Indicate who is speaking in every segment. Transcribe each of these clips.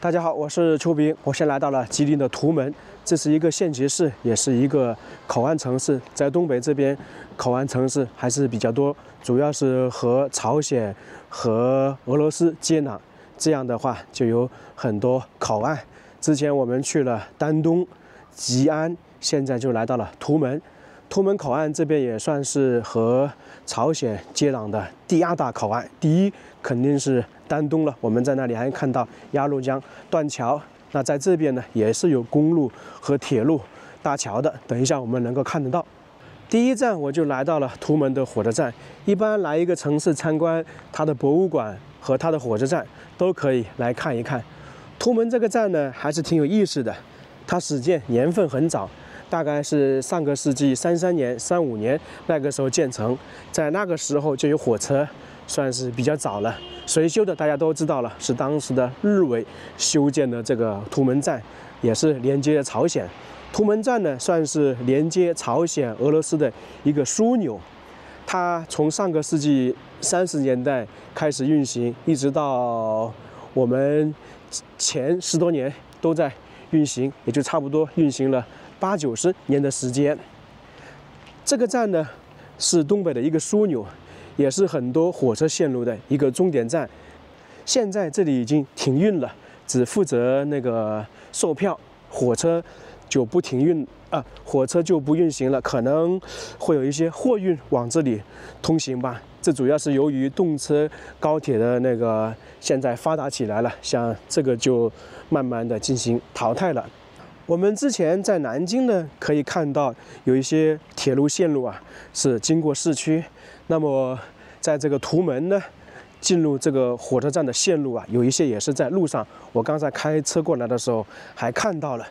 Speaker 1: 大家好，我是邱斌，我现在来到了吉林的图门，这是一个县级市，也是一个口岸城市。在东北这边，口岸城市还是比较多，主要是和朝鲜和俄罗斯接壤。这样的话，就有很多口岸。之前我们去了丹东、吉安，现在就来到了图门。图门口岸这边也算是和朝鲜接壤的第二大口岸，第一肯定是丹东了。我们在那里还看到鸭绿江断桥，那在这边呢也是有公路和铁路搭桥的。等一下我们能够看得到。第一站我就来到了图门的火车站。一般来一个城市参观，它的博物馆和它的火车站都可以来看一看。图门这个站呢还是挺有意思的，它始建年份很早。大概是上个世纪33年、35年那个时候建成，在那个时候就有火车，算是比较早了。谁修的大家都知道了，是当时的日伪修建的这个图门站，也是连接朝鲜。图门站呢，算是连接朝鲜、俄罗斯的一个枢纽。它从上个世纪30年代开始运行，一直到我们前10多年都在运行，也就差不多运行了80、90年的时间。这个站呢是东北的一个枢纽，也是很多火车线路的一个终点站。现在这里已经停运了，只负责那个售票，火车就不停运火车就不运行了，可能会有一些货运往这里通行吧。这主要是由于动车、高铁的那个现在发达起来了，像这个就慢慢的进行淘汰了。我们之前在南京呢，可以看到有一些铁路线路是经过市区。那么在这个图门呢，进入这个火车站的线路有一些也是在路上。我刚才开车过来的时候还看到了。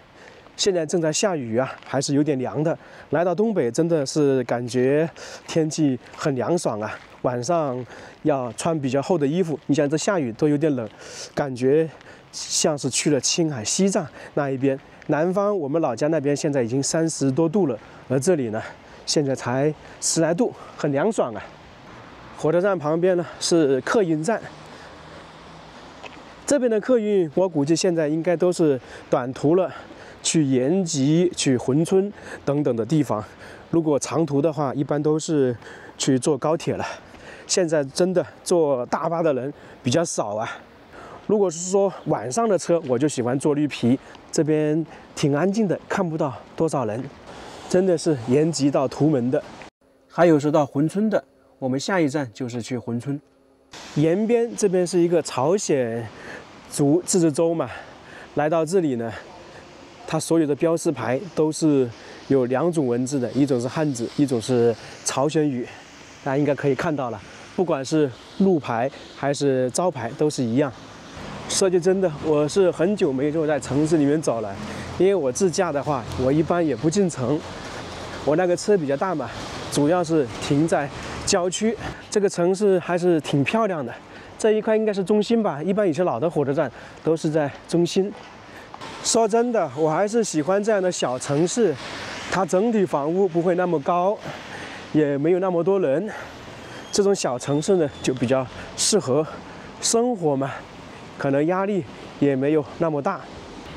Speaker 1: 现在正在下雨还是有点凉的。来到东北真的是感觉天气很凉爽晚上要穿比较厚的衣服。你想这下雨都有点冷，感觉像是去了青海、西藏那一边。南方我们老家那边现在已经30多度了，而这里呢现在才10来度，很凉爽火车站旁边呢是客运站，这边的客运我估计现在应该都是短途了，去延吉、去珲春等等的地方。如果长途的话，一般都是去坐高铁了。现在真的坐大巴的人比较少如果是说晚上的车，我就喜欢坐绿皮，这边挺安静的，看不到多少人。真的是延吉到图门的，还有是到珲春的。我们下一站就是去珲春。延边这边是一个朝鲜族自治州嘛，来到这里呢，它所有的标识牌都是有2种文字的，一种是汉字，一种是朝鲜语。大家应该可以看到了，不管是路牌还是招牌都是一样。说句真的，我是很久没有在城市里面走了，因为我自驾的话，我一般也不进城。我那个车比较大嘛，主要是停在郊区。这个城市还是挺漂亮的，这一块应该是中心吧，一般有些老的火车站都是在中心。说真的，我还是喜欢这样的小城市，它整体房屋不会那么高，也没有那么多人。这种小城市呢，就比较适合生活嘛。可能压力也没有那么大。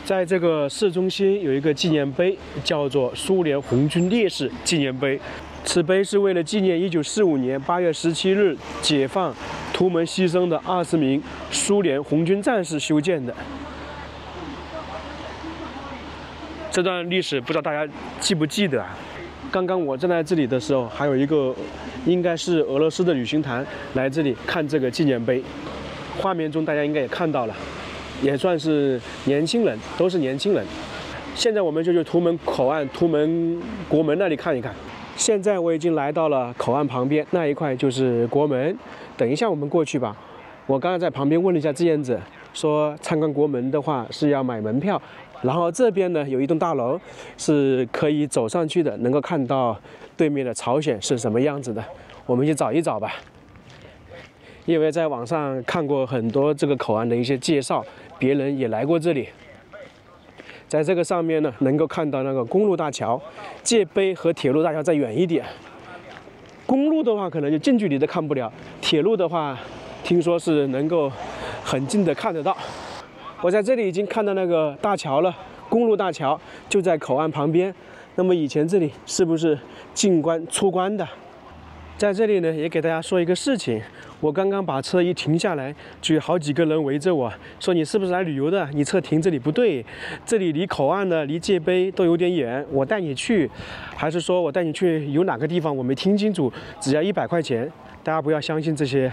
Speaker 1: 在这个市中心有一个纪念碑，叫做苏联红军烈士纪念碑。此碑是为了纪念1945年8月17日解放图门牺牲的20名苏联红军战士修建的。这段历史不知道大家记不记得刚刚我站在这里的时候，还有一个应该是俄罗斯的旅行团来这里看这个纪念碑。画面中大家应该也看到了，也算是年轻人，都是年轻人。现在我们就去图门口岸、图门国门那里看一看。现在我已经来到了口岸旁边，那一块就是国门。等一下我们过去吧。我刚才在旁边问了一下志愿者，说参观国门的话是要买门票，然后这边呢有一栋大楼是可以走上去的，能够看到对面的朝鲜是什么样子的。我们去找一找吧。因为在网上看过很多这个口岸的一些介绍，别人也来过这里。在这个上面呢，能够看到那个公路大桥，界碑和铁路大桥再远一点。公路的话，可能就近距离的看不了；铁路的话，听说是能够很近的看得到。我在这里已经看到那个大桥了，公路大桥就在口岸旁边。那么以前这里是不是进关出关的？在这里呢，也给大家说一个事情。我刚刚把车一停下来，就有好几个人围着我说：“你是不是来旅游的？你车停这里不对，这里离口岸呢，离界碑都有点远，我带你去，还是说我带你去有哪个地方？我没听清楚，只要100块钱。大家不要相信这些。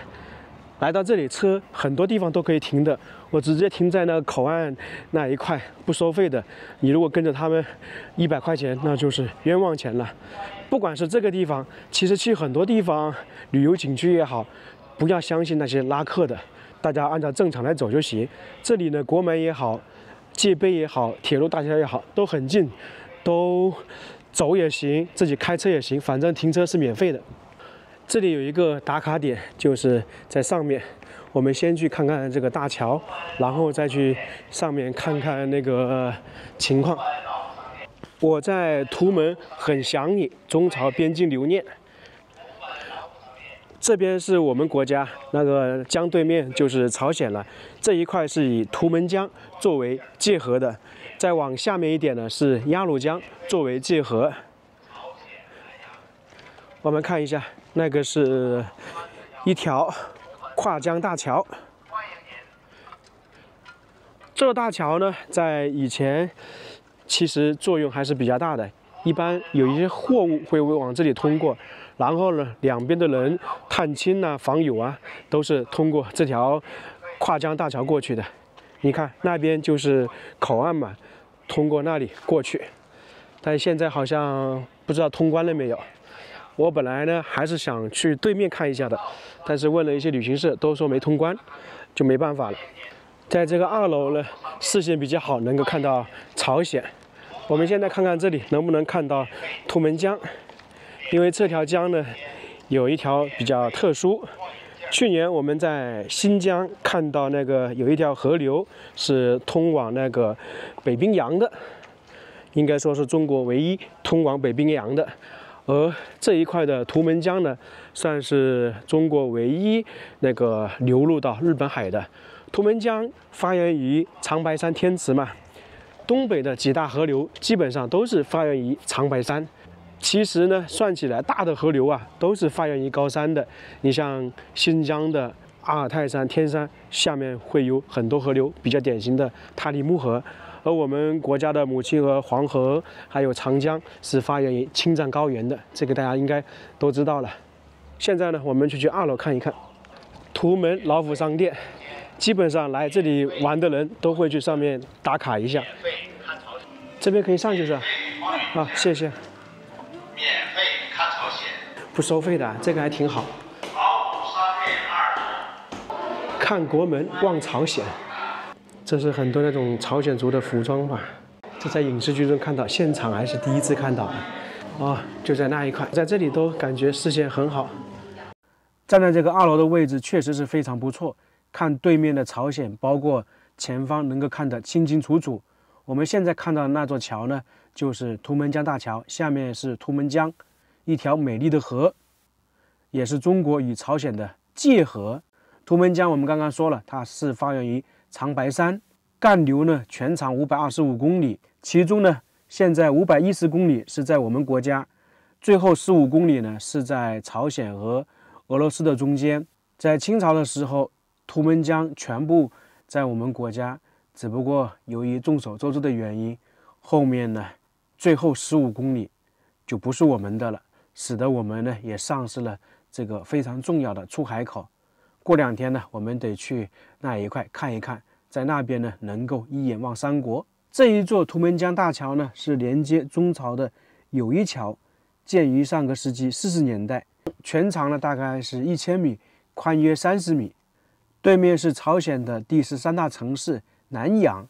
Speaker 1: 来到这里，车很多地方都可以停的，我直接停在那个口岸那一块，不收费的。你如果跟着他们100块钱，那就是冤枉钱了。不管是这个地方，其实去很多地方旅游景区也好。”不要相信那些拉客的，大家按照正常来走就行。这里呢，国门也好，界碑也好，铁路大桥也好，都很近，都走也行，自己开车也行，反正停车是免费的。这里有一个打卡点，就是在上面。我们先去看看这个大桥，然后再去上面看看那个情况。我在图门很想你，中朝边境留念。这边是我们国家，那个江对面就是朝鲜了。这一块是以图们江作为界河的，再往下面一点呢是鸭绿江作为界河。我们看一下，那个是一条跨江大桥。这个大桥呢，在以前其实作用还是比较大的，一般有一些货物会往这里通过。然后呢，两边的人探亲啊、访友啊，都是通过这条跨江大桥过去的。你看那边就是口岸嘛，通过那里过去。但现在好像不知道通关了没有。我本来呢还是想去对面看一下的，但是问了一些旅行社，都说没通关，就没办法了。在这个2楼呢，视线比较好，能够看到朝鲜。我们现在看看这里能不能看到图们江。因为这条江呢，有一条比较特殊。去年我们在新疆看到那个有一条河流是通往那个北冰洋的，应该说是中国唯一通往北冰洋的。而这一块的图们江呢，算是中国唯一那个流入到日本海的。图们江发源于长白山天池嘛，东北的几大河流基本上都是发源于长白山。其实呢，算起来大的河流啊，都是发源于高山的。你像新疆的阿尔泰山、天山下面会有很多河流，比较典型的塔里木河。而我们国家的母亲河黄河还有长江是发源于青藏高原的，这个大家应该都知道了。现在呢，我们就去2楼看一看图门老虎商店。基本上来这里玩的人都会去上面打卡一下。这边可以上去是吧？啊，谢谢。
Speaker 2: 免费看朝鲜，
Speaker 1: 不收费的，这个还挺好。
Speaker 2: 老虎商店2楼，
Speaker 1: 看国门望朝鲜，这是很多那种朝鲜族的服装吧？这在影视剧中看到，现场还是第一次看到的。哦，就在那一块，在这里都感觉视线很好。站在这个2楼的位置确实是非常不错，看对面的朝鲜，包括前方能够看得清清楚楚。我们现在看到的那座桥呢，就是图们江大桥，下面是图们江，一条美丽的河，也是中国与朝鲜的界河。图们江我们刚刚说了，它是发源于长白山，干流呢全长525公里，其中呢现在510公里是在我们国家，最后15公里呢是在朝鲜和俄罗斯的中间。在清朝的时候，图们江全部在我们国家。只不过由于众所周知的原因，后面呢，最后15公里就不是我们的了，使得我们呢也丧失了这个非常重要的出海口。过2天呢，我们得去那一块看一看，在那边呢能够一眼望三国。这一座图们江大桥呢是连接中朝的友谊桥，建于上个世纪40年代，全长呢大概是1000米，宽约30米。对面是朝鲜的第13大城市南阳，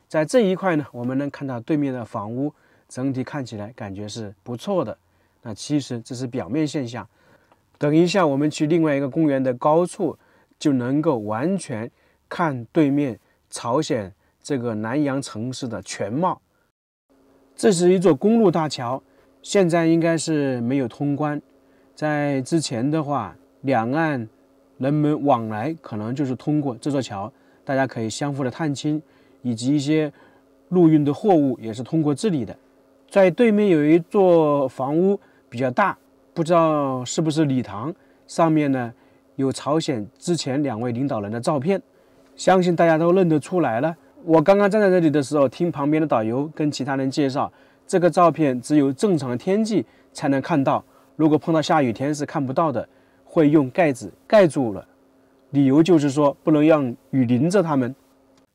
Speaker 1: 在这一块呢，我们能看到对面的房屋，整体看起来感觉是不错的。那其实这是表面现象，等一下我们去另外一个公园的高处，就能够完全看对面朝鲜这个南阳城市的全貌。这是一座公路大桥，现在应该是没有通关。在之前的话，两岸人们往来可能就是通过这座桥。大家可以相互的探亲，以及一些陆运的货物也是通过这里的。在对面有一座房屋比较大，不知道是不是礼堂，上面呢有朝鲜之前2位领导人的照片，相信大家都认得出来了。我刚刚站在这里的时候，听旁边的导游跟其他人介绍，这个照片只有正常天气才能看到，如果碰到下雨天是看不到的，会用盖子盖住了，理由就是说不能让雨淋着他们。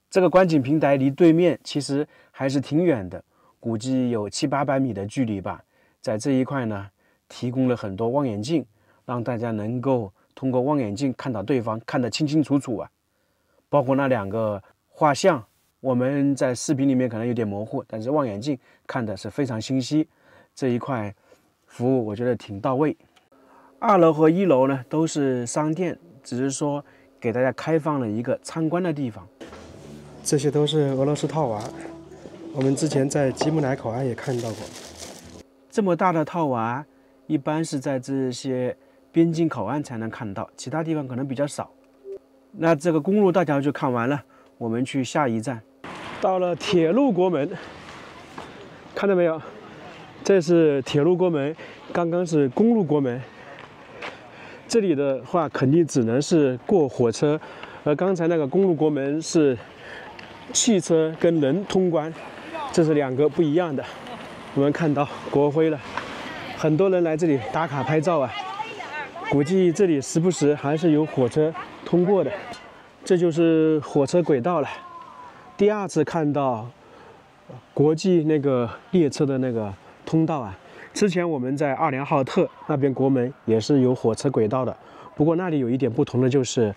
Speaker 1: 这个观景平台离对面其实还是挺远的，估计有700-800米的距离吧。在这一块呢，提供了很多望远镜，让大家能够通过望远镜看到对方，看得清清楚楚啊。包括那2个画像，我们在视频里面可能有点模糊，但是望远镜看的是非常清晰。这一块服务我觉得挺到位。2楼和1楼呢都是商店，只是说给大家开放了一个参观的地方。这些都是俄罗斯套娃，我们之前在吉姆乃口岸也看到过。这么大的套娃，一般是在这些边境口岸才能看到，其他地方可能比较少。那这个公路大桥就看完了，我们去下一站。到了铁路国门，看到没有？这是铁路国门，刚刚是公路国门。这里的话肯定只能是过火车，而刚才那个公路国门是汽车跟人通关，这是2个不一样的。我们看到国徽了，很多人来这里打卡拍照啊，估计这里时不时还是有火车通过的。这就是火车轨道了。第2次看到国际那个列车的那个通道啊。之前我们在阿联浩特那边国门也是有火车轨道的，不过那里有一点不同的就是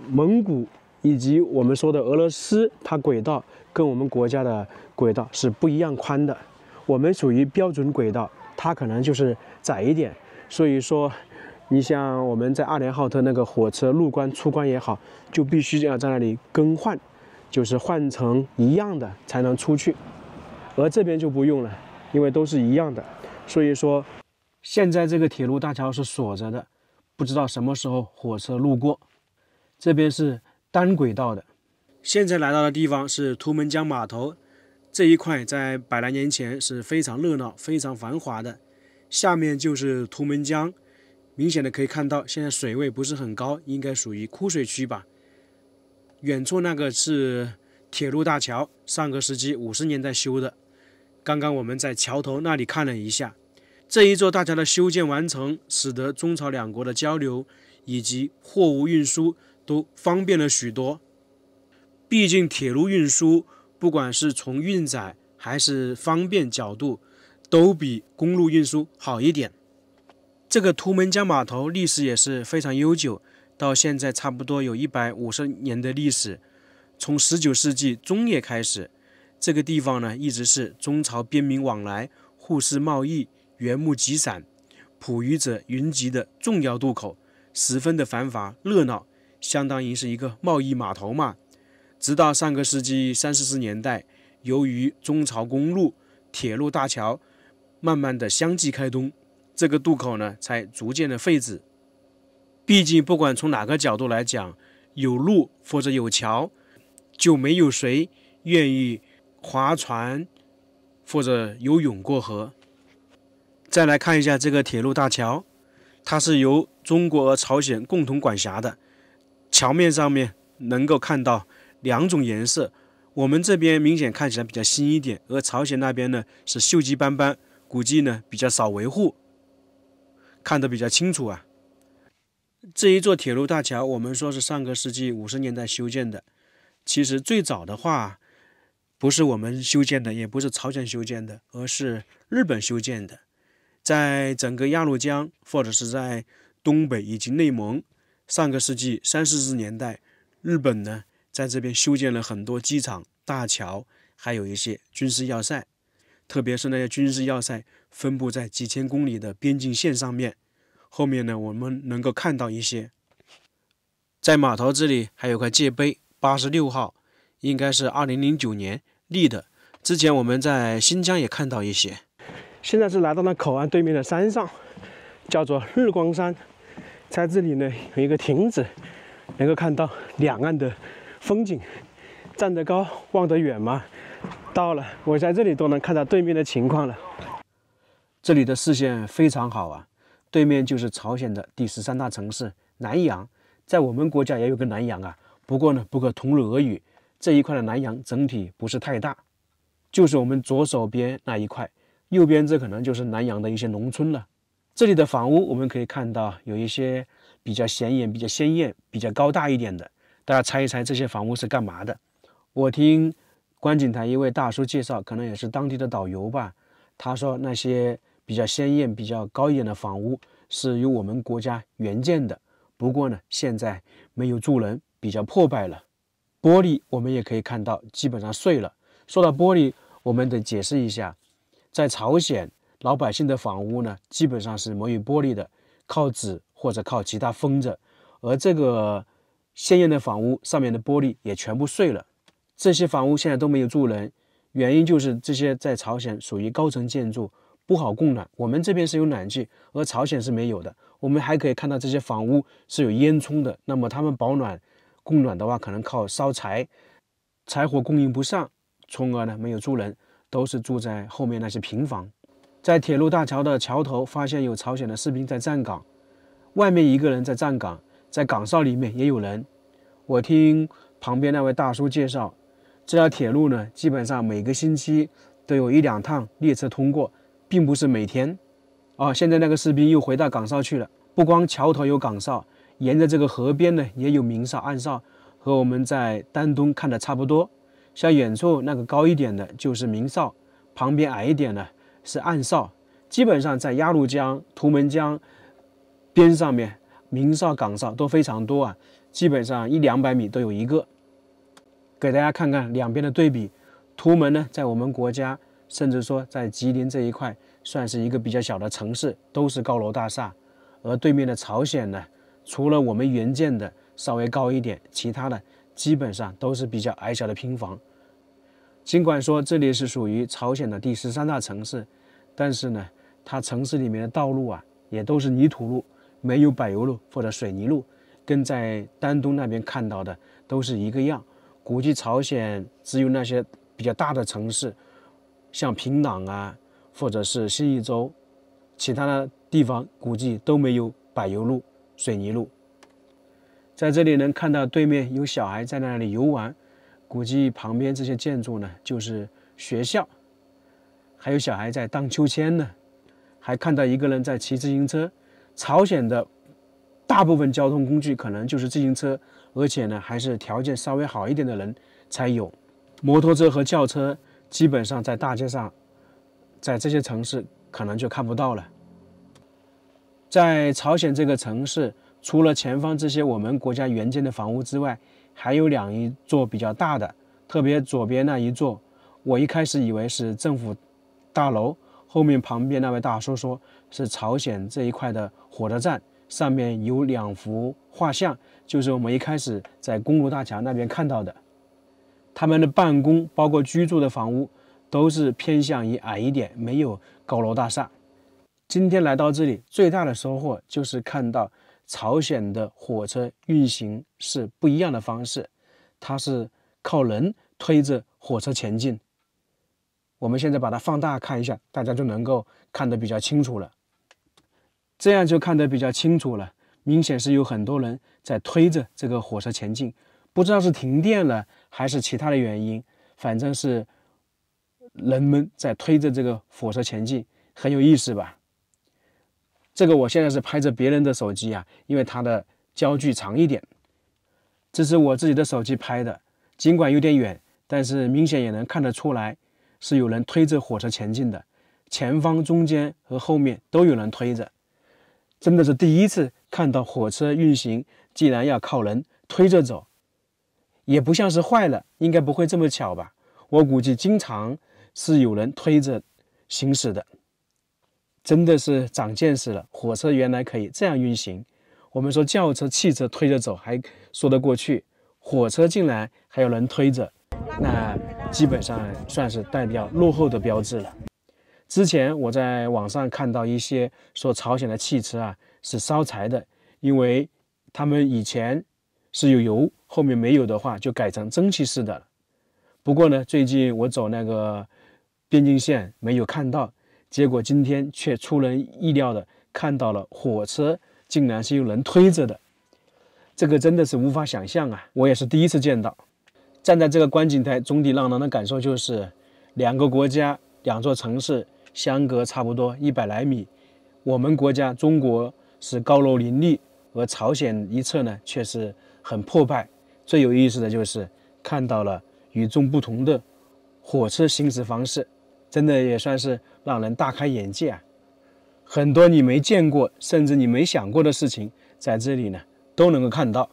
Speaker 1: 蒙古以及我们说的俄罗斯，它轨道跟我们国家的轨道是不一样宽的。我们属于标准轨道，它可能就是窄一点。所以说，你像我们在阿联浩特那个火车入关出关也好，就必须要在那里更换，就是换成一样的才能出去。而这边就不用了，因为都是一样的。所以说，现在这个铁路大桥是锁着的，不知道什么时候火车路过。这边是单轨道的。现在来到的地方是图们江码头，这一块在100来年前是非常热闹、非常繁华的。下面就是图们江，明显的可以看到现在水位不是很高，应该属于枯水区吧。远处那个是铁路大桥，上个世纪50年代修的。刚刚我们在桥头那里看了一下，这一座大桥的修建完成，使得中朝2国的交流以及货物运输都方便了许多。毕竟铁路运输不管是从运载还是方便角度，都比公路运输好一点。这个图们江码头历史也是非常悠久，到现在差不多有150年的历史。从19世纪中叶开始，这个地方呢一直是中朝边民往来、互市贸易、缘木集散、捕鱼者云集的重要渡口，十分的繁华热闹，相当于是一个贸易码头嘛。直到上个世纪30、40年代，由于中朝公路、铁路大桥慢慢的相继开通，这个渡口呢才逐渐的废止。毕竟不管从哪个角度来讲，有路或者有桥，就没有谁愿意划船或者游泳过河。再来看一下这个铁路大桥，它是由中国和朝鲜共同管辖的。桥面上面能够看到2种颜色，我们这边明显看起来比较新一点，而朝鲜那边呢是锈迹斑斑，估计呢比较少维护，看得比较清楚啊。这一座铁路大桥，我们说是上个世纪50年代修建的，其实最早的话不是我们修建的，也不是朝鲜修建的，而是日本修建的。在整个鸭绿江或者是在东北以及内蒙，上个世纪30、40年代，日本呢在这边修建了很多机场、大桥，还有一些军事要塞，特别是那些军事要塞分布在几千公里的边境线上面。后面呢我们能够看到一些。在码头这里还有块界碑86号，应该是2009年立的，之前我们在新疆也看到一些。现在是来到了口岸对面的山上，叫做日光山。在这里呢有一个亭子，能够看到两岸的风景。站得高望得远嘛。到了，我在这里都能看到对面的情况了。这里的视线非常好啊，对面就是朝鲜的第13大城市南阳。在我们国家也有个南阳啊，不过呢不可同日而语。这一块的南阳整体不是太大，就是我们左手边那一块，右边这可能就是南阳的一些农村了。这里的房屋我们可以看到有一些比较显眼、比较鲜艳、比较高大一点的。大家猜一猜这些房屋是干嘛的？我听观景台一位大叔介绍，可能也是当地的导游吧。他说那些比较鲜艳、比较高一点的房屋是由我们国家援建的，不过呢，现在没有住人，比较破败了。玻璃我们也可以看到，基本上碎了。说到玻璃，我们得解释一下，在朝鲜老百姓的房屋呢，基本上是没有玻璃的，靠纸或者靠其他封着。而这个鲜艳的房屋上面的玻璃也全部碎了。这些房屋现在都没有住人，原因就是这些在朝鲜属于高层建筑，不好供暖。我们这边是有暖气，而朝鲜是没有的。我们还可以看到这些房屋是有烟囱的，那么他们保暖供暖的话，可能靠烧柴，柴火供应不上，从而呢没有住人，都是住在后面那些平房。在铁路大桥的桥头发现有朝鲜的士兵在站岗，外面一个人在站岗，在岗哨里面也有人。我听旁边那位大叔介绍，这条铁路呢，基本上每个星期都有1-2趟列车通过，并不是每天。现在那个士兵又回到岗哨去了。不光桥头有岗哨，沿着这个河边呢也有明哨、暗哨，和我们在丹东看的差不多。像远处那个高一点的就是明哨，旁边矮一点的是暗哨。基本上在鸭绿江、图们江边上面，明哨、岗哨都非常多啊，基本上100-200米都有一个。给大家看看两边的对比。图们呢，在我们国家，甚至说在吉林这一块，算是一个比较小的城市，都是高楼大厦。而对面的朝鲜呢，除了我们援建的稍微高一点，其他的基本上都是比较矮小的平房。尽管说这里是属于朝鲜的第13大城市，但是呢，它城市里面的道路啊，也都是泥土路，没有柏油路或者水泥路，跟在丹东那边看到的都是一个样。估计朝鲜只有那些比较大的城市，像平壤啊，或者是新义州，其他的地方估计都没有柏油路、水泥路。在这里能看到对面有小孩在那里游玩，估计旁边这些建筑呢就是学校，还有小孩在荡秋千呢，还看到一个人在骑自行车。朝鲜的大部分交通工具可能就是自行车，而且呢还是条件稍微好一点的人才有。摩托车和轿车基本上在大街上，在这些城市可能就看不到了。在朝鲜这个城市，除了前方这些我们国家援建的房屋之外，还有一座比较大的，特别左边那一座，我一开始以为是政府大楼，后面旁边那位大叔说是朝鲜这一块的火车站，上面有2幅画像，就是我们一开始在公路大桥那边看到的。他们的办公包括居住的房屋都是偏向于矮一点，没有高楼大厦。今天来到这里，最大的收获就是看到朝鲜的火车运行是不一样的方式，它是靠人推着火车前进。我们现在把它放大看一下，大家就能够看得比较清楚了。这样就看得比较清楚了，明显是有很多人在推着这个火车前进，不知道是停电了还是其他的原因，反正是人们在推着这个火车前进，很有意思吧？这个我现在是拍着别人的手机啊，因为它的焦距长一点。这是我自己的手机拍的，尽管有点远，但是明显也能看得出来是有人推着火车前进的，前方、中间和后面都有人推着。真的是第一次看到火车运行竟然要靠人推着走，也不像是坏了，应该不会这么巧吧？我估计经常是有人推着行驶的。真的是长见识了，火车原来可以这样运行。我们说轿车、汽车推着走还说得过去，火车进来还有人推着，那基本上算是代表落后的标志了。之前我在网上看到一些说朝鲜的汽车啊是烧柴的，因为他们以前是有油，后面没有的话就改成蒸汽式的了。不过呢，最近我走那个边境线没有看到，结果今天却出人意料的看到了火车竟然是用人推着的，这个真的是无法想象啊！我也是第一次见到。站在这个观景台，总体让人的感受就是两个国家、两座城市相隔差不多100来米。我们国家中国是高楼林立，而朝鲜一侧呢却是很破败。最有意思的就是看到了与众不同的火车行驶方式，真的也算是让人大开眼界啊！很多你没见过，甚至你没想过的事情，在这里呢都能够看到。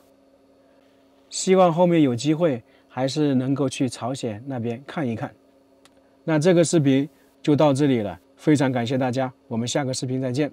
Speaker 1: 希望后面有机会还是能够去朝鲜那边看一看。那这个视频就到这里了，非常感谢大家，我们下个视频再见。